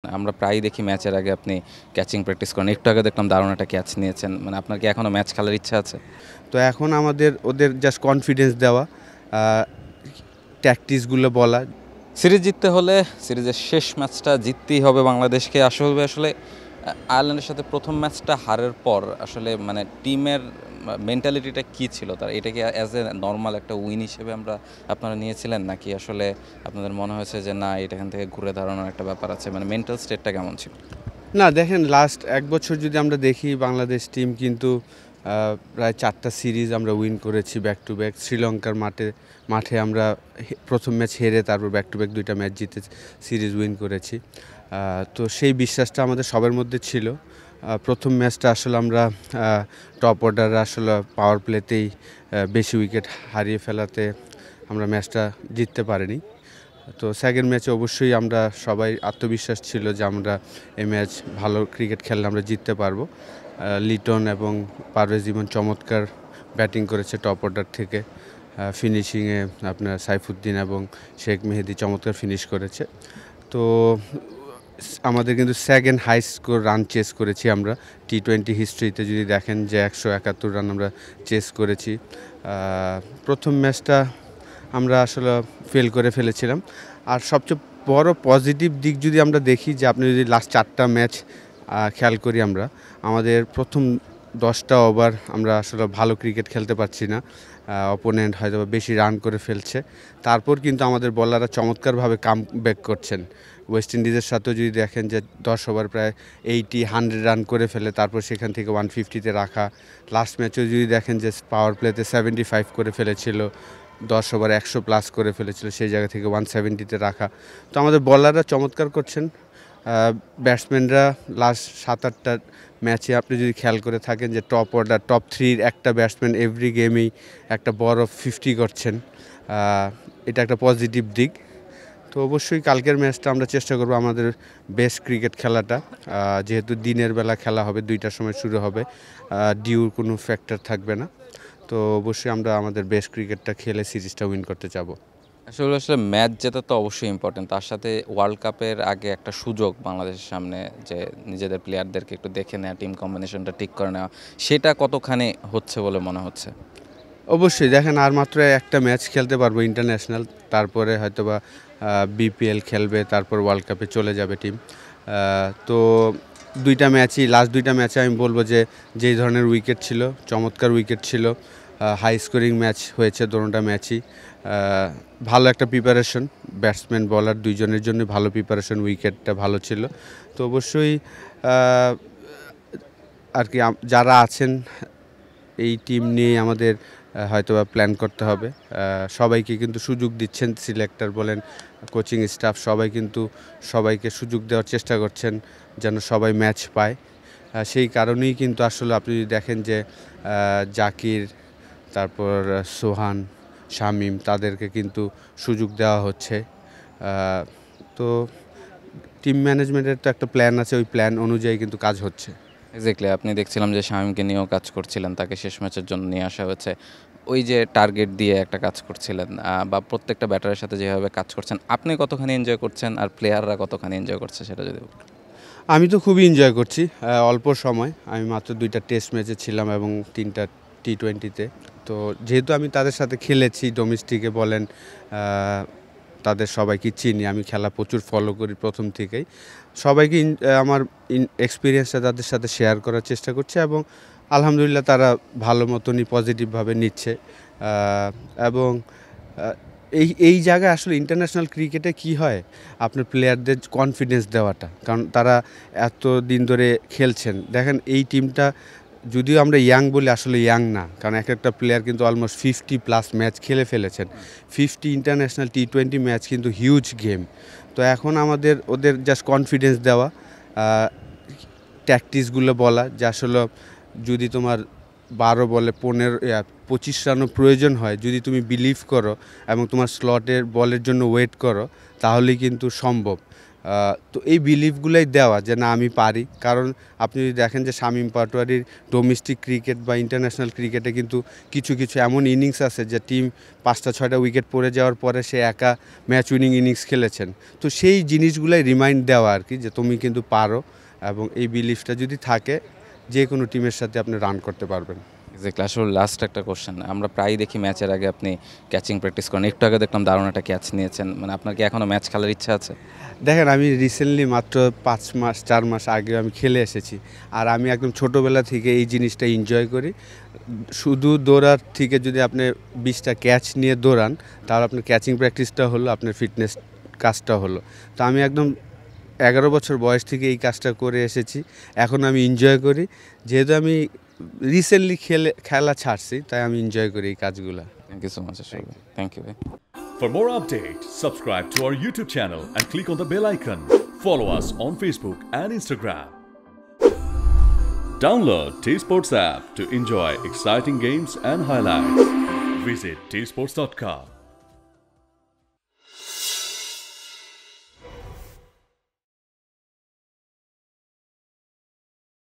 আমরা প্রায়ই দেখি ম্যাচের আগে আপনি ক্যাচিং প্র্যাকটিস করেন। একটু আগে দেখলাম দারুণ একটা ক্যাচ নিয়েছেন। মানে আপনার কি এখনো ম্যাচ খেলার ইচ্ছা আছে? তো এখন আমাদের ওদের জাস্ট কনফিডেন্স দেওয়া, ট্যাকটিক্সগুলো বলা। সিরিজ জিততে হলে সিরিজের শেষ ম্যাচটা জিততেই হবে বাংলাদেশকে। আসলে আয়ারল্যান্ডের সাথে প্রথম ম্যাচটা হারের পর আসলে মানে টিমের মেন্টালিটিটা কী ছিল তার? এটা কি অ্যাজ এ নরমাল একটা উইন হিসেবে আপনারা নিয়েছিলেন? নাকি আসলে আপনাদের মনে হয়েছে যে না এখান থেকে ঘুরে দাঁড়ানোর একটা ব্যাপার আছে? মানে মেন্টাল স্টেটটা কেমন ছিল? না দেখেন, লাস্ট ১ বছর যদি আমরা দেখি, বাংলাদেশ টিম কিন্তু প্রায় ৪টা সিরিজ আমরা উইন করেছি ব্যাক টু ব্যাক। শ্রীলঙ্কার মাঠে আমরা প্রথম ম্যাচ হেরে তারপর ব্যাক টু ব্যাক ২টা ম্যাচ জিতে সিরিজ উইন করেছি। তো সেই বিশ্বাসটা আমাদের সবার মধ্যে ছিল। প্রথম ম্যাচটা আসলে আমরা টপ অর্ডারে আসলে পাওয়ার প্লেতেই বেশি উইকেট হারিয়ে ফেলাতে আমরা ম্যাচটা জিততে পারিনি। তো সেকেন্ড ম্যাচে অবশ্যই আমরা সবাই আত্মবিশ্বাস ছিল যে আমরা এই ম্যাচ ভালো ক্রিকেট খেললে আমরা জিততে পারবো। লিটন এবং পারভেজ ইমন চমৎকার ব্যাটিং করেছে টপ অর্ডার থেকে। ফিনিশিংয়ে আপনার সাইফুদ্দিন এবং শেখ মেহেদি চমৎকার ফিনিশ করেছে। তো আমাদের কিন্তু second high score run chase করেছি আমরা টি-20 হিস্ট্রিতে। যদি দেখেন যে ১৭১ রান আমরা চেস করেছি। প্রথম ম্যাচটা আমরা আসলে ফেল করে ফেলেছিলাম। আর সবচেয়ে বড় পজিটিভ দিক যদি আমরা দেখি, যে আপনি যদি লাস্ট 4টা ম্যাচ খেয়াল করি, আমাদের প্রথম 10টা ওভার আমরা আসলে ভালো ক্রিকেট খেলতে পারছি না। অপোনেন্ট হয়তো বেশি রান করে ফেলছে, তারপর কিন্তু আমাদের বোলাররা চমৎকারভাবে কামব্যাক করছেন। ওয়েস্ট ইন্ডিজের সাথেও যদি দেখেন যে 10 ওভার প্রায় 100 রান করে ফেলে, তারপর সেখান থেকে 150-তে রাখা। লাস্ট ম্যাচেও যদি দেখেন যে পাওয়ার প্লেতে 75 করে ফেলেছিল, 10 ওভার 100+ করে ফেলেছিল, সেই জায়গা থেকে 170-তে রাখা। তো আমাদের বোলাররা চমৎকার করছেন। ব্যাটসম্যানরা লাস্ট 7-8টা ম্যাচে আপনি যদি খেয়াল করে থাকেন যে টপ অর্ডার টপ 3-র একটা ব্যাটসম্যান এভরি গেমেই একটা বড় 50 করছেন। এটা একটা পজিটিভ দিক। তো অবশ্যই কালকের ম্যাচটা আমরা চেষ্টা করব আমাদের বেস্ট ক্রিকেট খেলাটা, যেহেতু দিনের বেলা খেলা হবে, 2টার সময় শুরু হবে, ডিউর কোনো ফ্যাক্টর থাকবে না। তো অবশ্যই আমরা আমাদের বেস্ট ক্রিকেটটা খেলে সিরিজটা উইন করতে যাব। আসলে ম্যাচ জেতা তো অবশ্যই ইম্পর্টেন্ট। তার সাথে ওয়ার্ল্ড কাপের আগে একটা সুযোগ বাংলাদেশের সামনে যে নিজেদের প্লেয়ারদেরকে একটু দেখে নেওয়া, টিম কম্বিনেশনটা ঠিক করে নেওয়া, সেটা কতখানি হচ্ছে বলে মনে হচ্ছে? অবশ্যই দেখেন, আর মাত্র একটা ম্যাচ খেলতে পারবো ইন্টারন্যাশনাল, তারপরে হয়তোবা বিপিএল খেলবে, তারপর ওয়ার্ল্ড কাপে চলে যাবে টিম। তো 2টা ম্যাচই, লাস্ট 2টা ম্যাচে আমি বলবো যে যেই ধরনের উইকেট ছিল, চমৎকার উইকেট ছিল, হাই স্কোরিং ম্যাচ হয়েছে দোনোটা ম্যাচই। ভালো একটা প্রিপারেশন, ব্যাটসম্যান বলার দুইজনের জন্য ভালো প্রিপারেশন, উইকেটটা ভালো ছিল। তো অবশ্যই আর কি যারা আছেন এই টিম নিয়ে আমাদের হয়তোবা প্ল্যান করতে হবে। সবাইকে কিন্তু সুযোগ দিচ্ছেন, সিলেক্টর বলেন, কোচিং স্টাফ সবাই কিন্তু সবাইকে সুযোগ দেওয়ার চেষ্টা করছেন যেন সবাই ম্যাচ পায়। সেই কারণেই কিন্তু আসলে আপনি যদি দেখেন যে জাকির, তারপর সোহান, শামীম, তাদেরকে কিন্তু সুযোগ দেওয়া হচ্ছে। তো টিম ম্যানেজমেন্টের তো একটা প্ল্যান আছে, ওই প্ল্যান অনুযায়ী কিন্তু কাজ হচ্ছে। এক্স্যাক্টলি। আপনি দেখছিলাম যে শামীমকে নিয়েও কাজ করছিলেন, তাকে শেষ ম্যাচের জন্য নিয়ে আসা হয়েছে। ওই যে টার্গেট দিয়ে একটা কাজ করছিলেন, বা প্রত্যেকটা ব্যাটারের সাথে যেভাবে কাজ করছেন, আপনি কতখানি এনজয় করছেন আর প্লেয়াররা কতখানি এনজয় করছে সেটা যদি বলতেন। আমি তো খুবই এনজয় করছি। অল্প সময়, আমি মাত্র 2টা টেস্ট ম্যাচে ছিলাম এবং 3টা টি-20-তে। তো যেহেতু আমি তাদের সাথে খেলেছি, ডোমেস্টিকে বলেন, তাদের সবাইকে চিনি, আমি খেলা প্রচুর ফলো করি প্রথম থেকেই। সবাইকে আমার এক্সপিরিয়েন্সটা তাদের সাথে শেয়ার করার চেষ্টা করছি এবং আলহামদুলিল্লাহ তারা ভালো মতনই পজিটিভভাবে নিচ্ছে। এবং এই জায়গায় আসলে ইন্টারন্যাশনাল ক্রিকেটে কি হয়, আপনার প্লেয়ারদের কনফিডেন্স দেওয়াটা, কারণ তারা এত দিন ধরে খেলছেন। দেখেন এই টিমটা, যদিও আমরা ইয়াং বলি, আসলে ইয়াং না, কারণ একটা প্লেয়ার কিন্তু অলমোস্ট 50+ ম্যাচ খেলে ফেলেছেন। 50 ইন্টারন্যাশনাল টি-20 ম্যাচ কিন্তু হিউজ গেম। তো এখন আমাদের ওদের জাস্ট কনফিডেন্স দেওয়া, ট্যাকটিক্সগুলো বলা যে আসলে যদি তোমার 12 বলে 25 রানও প্রয়োজন হয়, যদি তুমি বিলিভ করো এবং তোমার স্লটের বলের জন্য ওয়েট করো, তাহলেই কিন্তু সম্ভব। তো এই বিলিফগুলোই দেওয়া যে না আমি পারি, কারণ আপনি যদি দেখেন যে শামীম পাটোয়ারির ডোমেস্টিক ক্রিকেট বা ইন্টারন্যাশনাল ক্রিকেটে কিন্তু কিছু কিছু এমন ইনিংস আছে যে টিম 5টা 6টা উইকেট পড়ে যাওয়ার পরে সে একা ম্যাচ উইনিং ইনিংস খেলেছেন। তো সেই জিনিসগুলাই রিমাইন্ড দেওয়া আর কি, যে তুমি কিন্তু পারো, এবং এই বিলিফটা যদি থাকে যে কোনো টিমের সাথে আপনি রান করতে পারবেন। এক্স্যাক্টলি। আসলে লাস্ট একটা কোশ্চেন, আমরা প্রায়ই দেখি ম্যাচের আগে আপনি ক্যাচিং প্র্যাকটিস করেন, একটু আগে দেখলাম দারুণ একটা ক্যাচ নিয়েছেন, মানে আপনার কি এখনও ম্যাচ খেলার ইচ্ছা আছে? দেখেন আমি রিসেন্টলি মাত্র 5 মাস 4 মাস আগে আমি খেলে এসেছি, আর আমি একদম ছোটোবেলা থেকে এই জিনিসটা এনজয় করি। শুধু দৌড়ার থেকে যদি আপনি 20টা ক্যাচ নিয়ে দৌড়ান, তাহলে আপনার ক্যাচিং প্র্যাকটিসটা হলো, আপনার ফিটনেস কাজটা হলো। তো আমি একদম 11 বছর বয়স থেকে এই কাজটা করে এসেছি, এখন আমি এনজয় করি। যেহেতু আমি রিসেন্টলি খেলা ছাড়ছি, তাই আমি এনজয় করি এই কাজগুলো। Thank you so much. Thank you ভাই। For more updates, subscribe to our YouTube channel and click on the bell icon. Follow us on Facebook and Instagram. Download T Sports app to enjoy exciting games and highlights. Visit tsports.com.